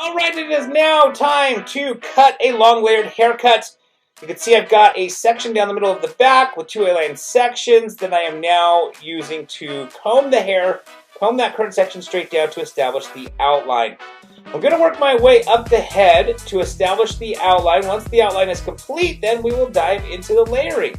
Alright, it is now time to cut a long layered haircut. You can see I've got a section down the middle of the back with two A-line sections that I am now using to comb the hair, comb that current section straight down to establish the outline. I'm going to work my way up the head to establish the outline. Once the outline is complete, then we will dive into the layering.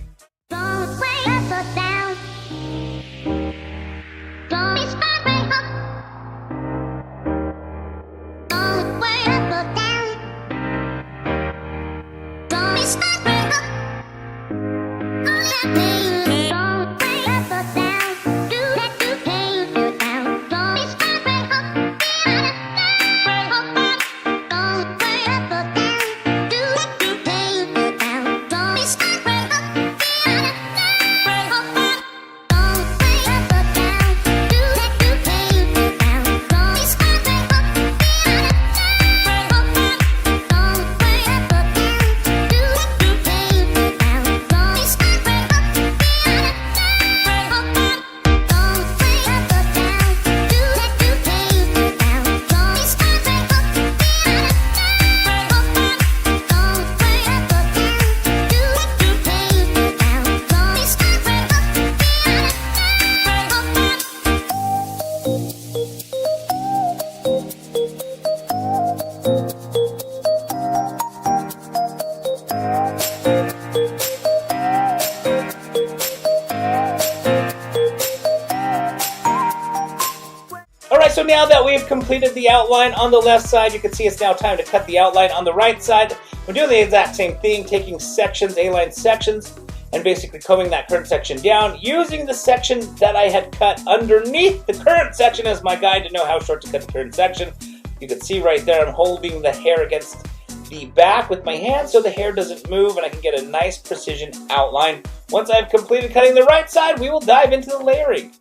Alright, so now that we've completed the outline on the left side, you can see it's now time to cut the outline on the right side. We're doing the exact same thing, taking sections, A-line sections, and basically combing that current section down, using the section that I had cut underneath the current section as my guide to know how short to cut the current section. You can see right there I'm holding the hair against the back with my hand so the hair doesn't move and I can get a nice precision outline. Once I've completed cutting the right side, we will dive into the layering.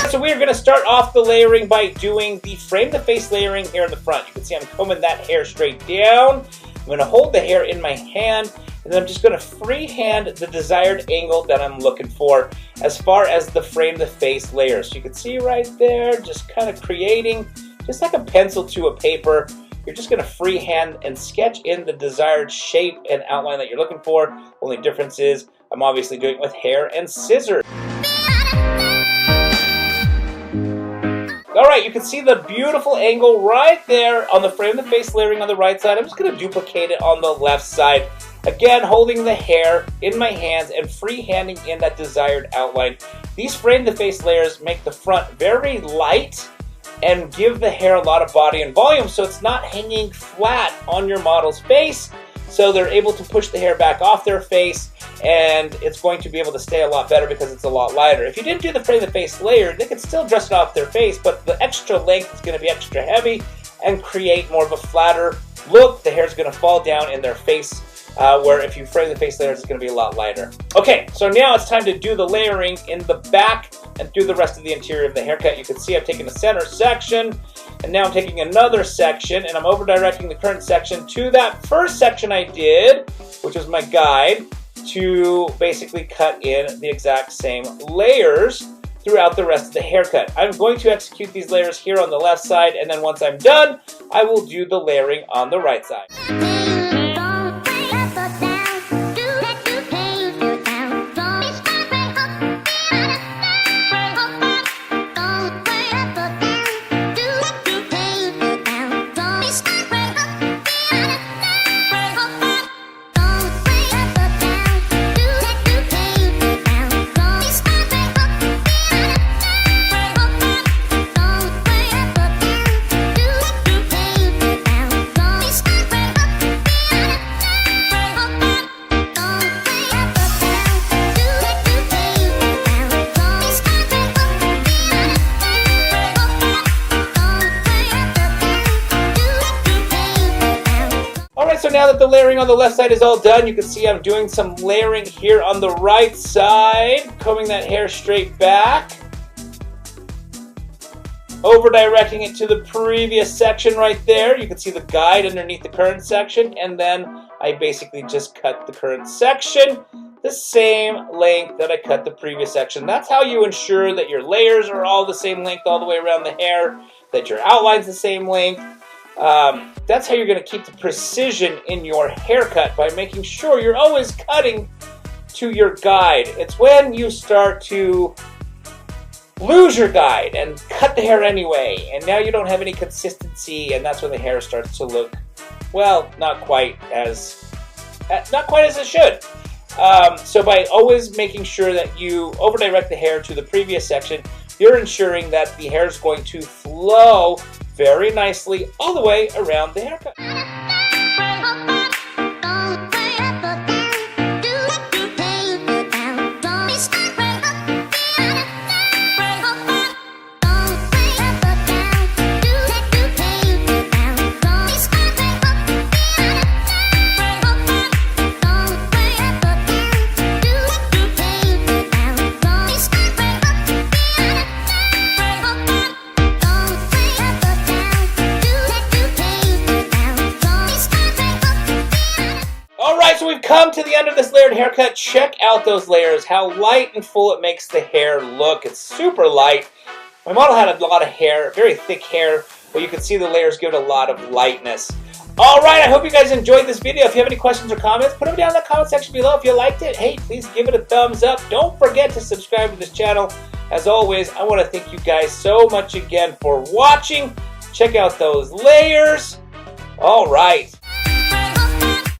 So we are going to start off the layering by doing the frame the face layering here in the front. You can see I'm combing that hair straight down. I'm going to hold the hair in my hand, and then I'm just going to freehand the desired angle that I'm looking for as far as the frame the face layer. So you can see right there, just kind of creating, just like a pencil to a paper. You're just going to freehand and sketch in the desired shape and outline that you're looking for. Only difference is I'm obviously doing it with hair and scissors. Alright, you can see the beautiful angle right there on the frame the face layering on the right side. I'm just going to duplicate it on the left side. Again, holding the hair in my hands and freehanding in that desired outline. These frame the face layers make the front very light and give the hair a lot of body and volume so it's not hanging flat on your model's face. So they're able to push the hair back off their face, and it's going to be able to stay a lot better because it's a lot lighter. If you didn't do the frame the face layer, they could still dress it off their face, but the extra length is going to be extra heavy and create more of a flatter look. The hair is going to fall down in their face, where if you frame the face layers, it's going to be a lot lighter. Okay, so now it's time to do the layering in the back and do the rest of the interior of the haircut. You can see I've taken the center section, and now I'm taking another section, and I'm over directing the current section to that first section I did, which was my guide, to basically cut in the exact same layers throughout the rest of the haircut. I'm going to execute these layers here on the left side, and then once I'm done, I will do the layering on the right side. so now that the layering on the left side is all done, you can see I'm doing some layering here on the right side, combing that hair straight back, over directing it to the previous section right there. You can see the guide underneath the current section, and then I basically just cut the current section the same length that I cut the previous section. That's how you ensure that your layers are all the same length all the way around the hair, that your outline's the same length. That's how you're going to keep the precision in your haircut, by making sure you're always cutting to your guide. It's when you start to lose your guide and cut the hair anyway, and now you don't have any consistency, and that's when the hair starts to look, well, not quite as it should. So by always making sure that you over-direct the hair to the previous section, you're ensuring that the hair is going to flow very nicely all the way around the haircut. So we've come to the end of this layered haircut. Check out those layers, how light and full it makes the hair look. It's super light. My model had a lot of hair, very thick hair, but you can see the layers give it a lot of lightness. Alright, I hope you guys enjoyed this video. If you have any questions or comments, put them down in the comment section below. If you liked it, hey, please give it a thumbs up. Don't forget to subscribe to this channel. As always, I want to thank you guys so much again for watching. Check out those layers. Alright.